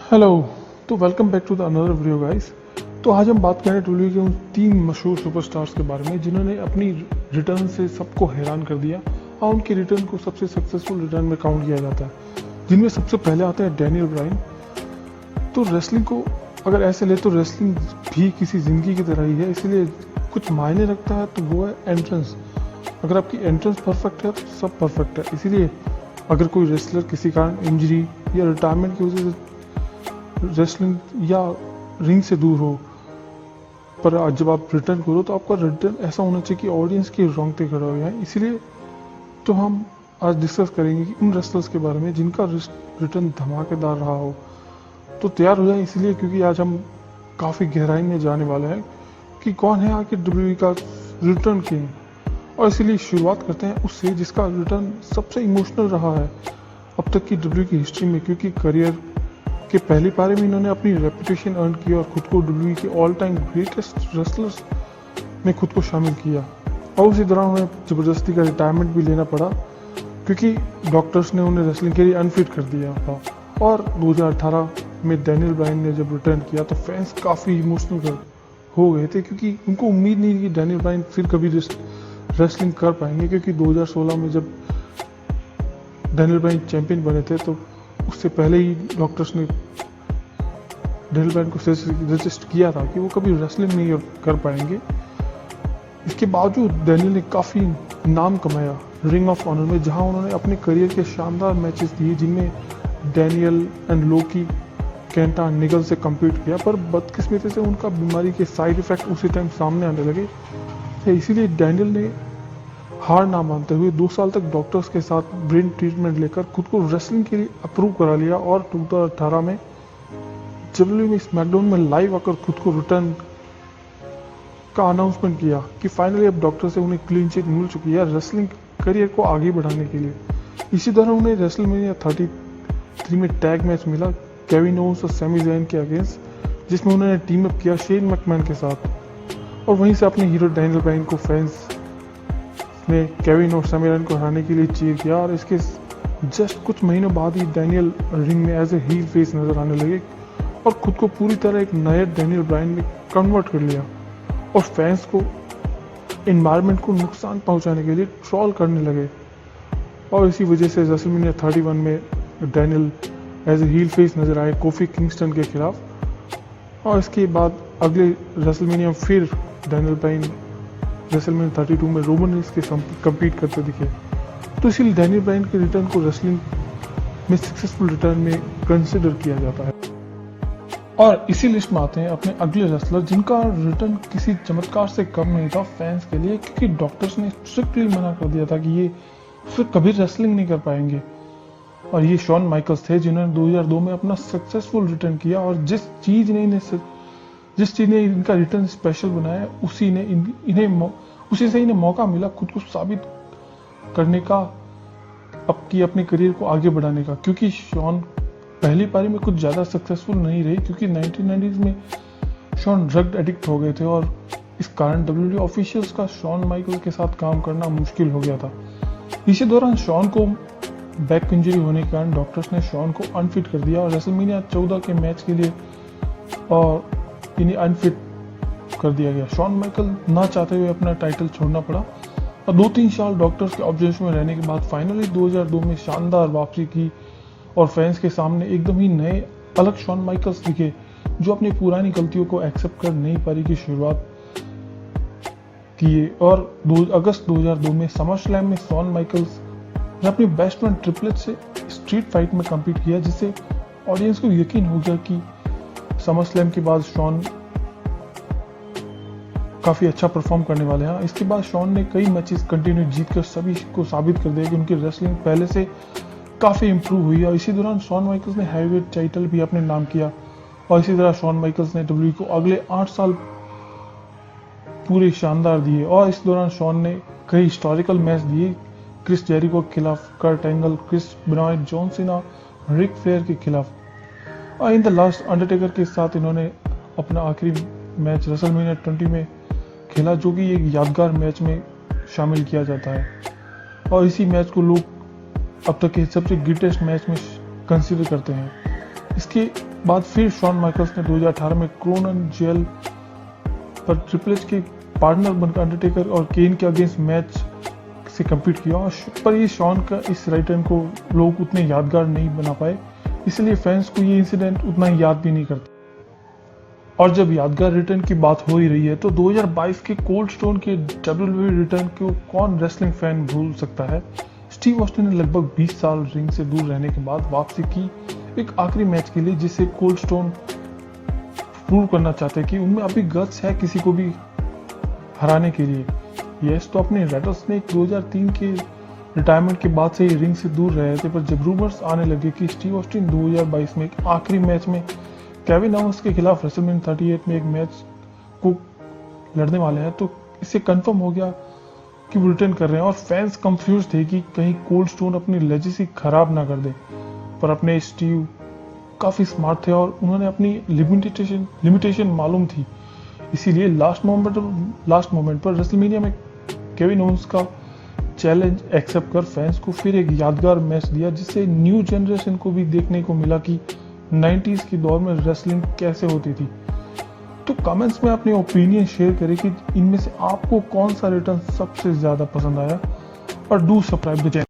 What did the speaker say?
Hello. तो welcome back to the another video guys. तो आज हम बात करें डब्ल्यू के उन 3 मशहूर सुपरस्टार्स के बारे में जिन्होंने अपनी रिटर्न से सबको हैरान कर दिया और उनके रिटर्न को सबसे सक्सेसफुल रिटर्न में काउंट किया जाता है, जिनमें सबसे पहले आते हैं डैनियल ब्रायन। तो रेसलिंग को अगर ऐसे ले तो रेसलिंग भी किसी ज़िंदगी की तरह ही है, इसीलिए कुछ मायने रखता है तो वो है एंट्रेंस। अगर आपकी एंट्रेंस परफेक्ट है तो सब परफेक्ट है। इसीलिए अगर कोई रेसलर किसी कारण इंजरी या रिटायरमेंट की वजह से रेसलिंग या रिंग से दूर हो, पर आज जब आप रिटर्न करो तो आपका रिटर्न ऐसा होना चाहिए कि ऑडियंस के रोंगटे खड़े हो जाए। इसीलिए तो हम आज डिस्कस करेंगे कि उन रेसलर्स के बारे में जिनका रिटर्न धमाकेदार रहा हो। तो तैयार हो जाए इसलिए क्योंकि आज हम काफ़ी गहराई में जाने वाले हैं कि कौन है आखिर डब्ल्यूई का रिटर्न किंग। और इसीलिए शुरुआत करते हैं उससे जिसका रिटर्न सबसे इमोशनल रहा है अब तक की डब्ल्यू की हिस्ट्री में, क्योंकि करियर के पहली पारी में इन्होंने अपनी रेपुटेशन अर्न की और खुद को डब्ल्यूई के ऑल टाइम ग्रेटेस्ट रेसलर्स में खुद को शामिल किया। और उसी दौरान उन्हें ज़बरदस्ती का रिटायरमेंट भी लेना पड़ा क्योंकि डॉक्टर्स ने उन्हें रेसलिंग के लिए अनफिट कर दिया था। और 2018 में डैनियल ब्रायन ने जब रिटर्न किया तो फैंस काफ़ी इमोशनल हो गए थे, क्योंकि उनको उम्मीद नहीं थी कि डैनियल ब्रायन फिर कभी रेसलिंग कर पाएंगे। क्योंकि 2016 में जब डैनियल ब्रायन चैंपियन बने थे तो उससे पहले ही डॉक्टर्स ने डैनियल ब्रायन को सजेस्ट किया था कि वो कभी रेसलिंग नहीं कर पाएंगे। इसके बावजूद डैनियल ने काफ़ी नाम कमाया रिंग ऑफ ऑनर में, जहां उन्होंने अपने करियर के शानदार मैचेस दिए जिनमें डैनियल एंड लोकी केंटा निगल से कम्पीट किया। पर बदकिस्मती से उनका बीमारी के साइड इफेक्ट उसी टाइम सामने आने लगे, इसीलिए डैनियल ने हार ना मानते हुए 2 साल तक डॉक्टर्स के साथ ब्रेन ट्रीटमेंट लेकर खुद को रेसलिंग के लिए अप्रूव करा लिया। और 2018 में डब्ल्यूडब्ल्यूई में स्मैकडाउन में लाइव आकर खुद को रिटर्न का अनाउंसमेंट किया कि फाइनली अब डॉक्टर से उन्हें क्लीन चिट मिल चुकी है रेसलिंग करियर को आगे बढ़ाने के लिए। इसी दौरान उन्हें रेसलमेनिया 33 में टैग मैच मिला केविन ओवेंस और सैमी ज़ैन के अगेंस्ट, जिसमें उन्होंने टीम अप किया शेन मैकमैन के साथ। और वहीं से अपने हीरो डैनियल ब्रायन को फैंस ने केविन और सैमी ज़ैन को हराने के लिए चीयर किया। और इसके जस्ट कुछ महीनों बाद ही डैनियल रिंग में एज ए हील फेस नजर आने लगे और खुद को पूरी तरह एक नए डैनियल ब्रायन में कन्वर्ट कर लिया और फैंस को एनवायरनमेंट को नुकसान पहुंचाने के लिए ट्रोल करने लगे। और इसी वजह से रेसलमेनिया 31 में Daniel as a heel face नजर आए कोफी किंगस्टन के खिलाफ। और इसके बाद अगले रेसलमेनिया फिर डैनियल ब्रायन रेसलमेनिया 32 में रोमन रेंस के कम्पीट करते दिखे। तो इसीलिए डैनियल ब्रायन के रिटर्न को रेसलिंग में सक्सेसफुल रिटर्न में कंसिडर किया जाता है। और इसी लिस्ट में आते हैं अपने अगले रेसलर जिनका रिटर्न किसी चमत्कार से कम नहीं था फैंस के लिए, क्योंकि डॉक्टर्स ने स्ट्रिक्टली मना कर दिया था कि ये फिर कभी रेसलिंग नहीं कर पाएंगे। और ये शॉन माइकल्स थे जिन्होंने 2002 में अपना सक्सेसफुल रिटर्न किया। और जिस चीज़ ने इनका रिटर्न स्पेशल बनाया उसी से इन्हें मौका मिला खुद को साबित करने का, अपने करियर को आगे बढ़ाने का। क्योंकि शॉन पहली पारी में कुछ ज़्यादा सक्सेसफुल नहीं रही, क्योंकि 1990s में शॉन ड्रग एडिक्ट हो गए थे और इस कारण डब्ल्यूडब्ल्यूई ऑफिशियल्स का शॉन माइकल्स के साथ काम करना मुश्किल हो गया था। इसी दौरान शॉन को बैक इंजरी होने के कारण डॉक्टर्स ने शॉन को अनफिट कर दिया और रेसलमेनिया 14 के मैच के लिए और इन्हें अनफिट कर दिया गया। शॉन माइकल ना चाहते हुए अपना टाइटल छोड़ना पड़ा और 2-3 साल डॉक्टर्स के ऑब्जर्वेशन में रहने के बाद फाइनली 2002 में शानदार वापसी की और फैंस के सामने एकदम ही नए अलग शॉन माइकल्स दिखे जो अपनी पुरानी गलतियों को एक्सेप्ट कर नई पारी की शुरुआत किए। और अगस्त 2002 में समर स्लैम में शॉन माइकल्स ने अपनी बेस्ट फ्रेंड ट्रिपल एच से स्ट्रीट फाइट में कम्पीट किया, जिससे ऑडियंस को यकीन हो गया कि समर स्लैम के बाद शॉन काफ़ी अच्छा परफॉर्म करने वाले हैं। इसके बाद शॉन ने कई मैचेस कंटिन्यू जीतकर सभी को साबित कर दिया कि उनकी रेसलिंग पहले से काफ़ी इंप्रूव हुई है। और इसी दौरान शॉन माइकल्स ने हैवीवेट टाइटल भी अपने नाम किया। और इसी तरह शॉन माइकल्स ने डब्ल्यूडब्ल्यूई को अगले 8 साल पूरे शानदार दिए। और इस दौरान शॉन ने कई हिस्टोरिकल मैच दिए क्रिस जेरिको के खिलाफ, Kurt Angle, Chris Benoit, John Cena, Ric flare के खिलाफ। और इन द लास्ट अंडरटेकर के साथ इन्होंने अपना आखिरी मैच रेसलमेनिया 20 में खेला, जो कि एक यादगार मैच में शामिल किया जाता है। और इसी मैच को लोग अब तक के सबसे ग्रेटेस्ट मैच में कंसीडर करते हैं। इसके बाद फिर शॉन माइकल्स ने 2018 में क्रोनन जेल पर ट्रिपल एच के पार्टनर बनकर अंडरटेकर और केन के अगेंस्ट मैच से कम्पीट किया, पर ये शॉन का इस रिटर्न को लोग उतने यादगार नहीं बना पाए, इसलिए फैंस को ये इंसिडेंट उतना ही याद भी नहीं करते। और जब यादगार रिटर्न की बात हो ही रही है तो 2022 के कोल्ड स्टोन के WWE रिटर्न को कौन रेसलिंग फैन भूल सकता है। स्टीव ऑस्टिन ने लगभग 20 साल रिंग से दूर रहने के बाद वापसी की एक आखिरी मैच के लिए, जिसे कोल्ड स्टोन प्रूव करना चाहते कि उनमें अभी गट्स है किसी को भी हराने के लिए। यस, तो अपने रैटलस्नेक 2003 के रिटायरमेंट के बाद से ही रिंग से दूर रहे थे, पर जब रूमर्स आने लगे कि स्टीव ऑस्टिन 2022 में एक आखिरी मैच में केविन ओवेंस के खिलाफ रेसलमेनिया 38 में एक मैच को लड़ने वाले हैं, तो इससे कंफर्म हो गया कि वो रिटर्न कर रहे हैं। और फैंस कंफ्यूज थे कि कहीं कोल्ड स्टोन अपनी लेजेसी खराब ना कर दे, पर अपने स्टीव काफ़ी स्मार्ट थे और उन्होंने अपनी लिमिटेशन मालूम थी, इसीलिए लास्ट मोमेंट पर रेसलमेनिया में केविन ओवेंस का चैलेंज एक्सेप्ट कर फैंस को फिर एक यादगार मैच दिया, जिससे न्यू जनरेशन को भी देखने को मिला कि 90s के दौर में रेसलिंग कैसे होती थी। तो कमेंट्स में अपने ओपिनियन शेयर करें कि इनमें से आपको कौन सा रिटर्न सबसे ज़्यादा पसंद आया, और डू सब्सक्राइब द चैनल।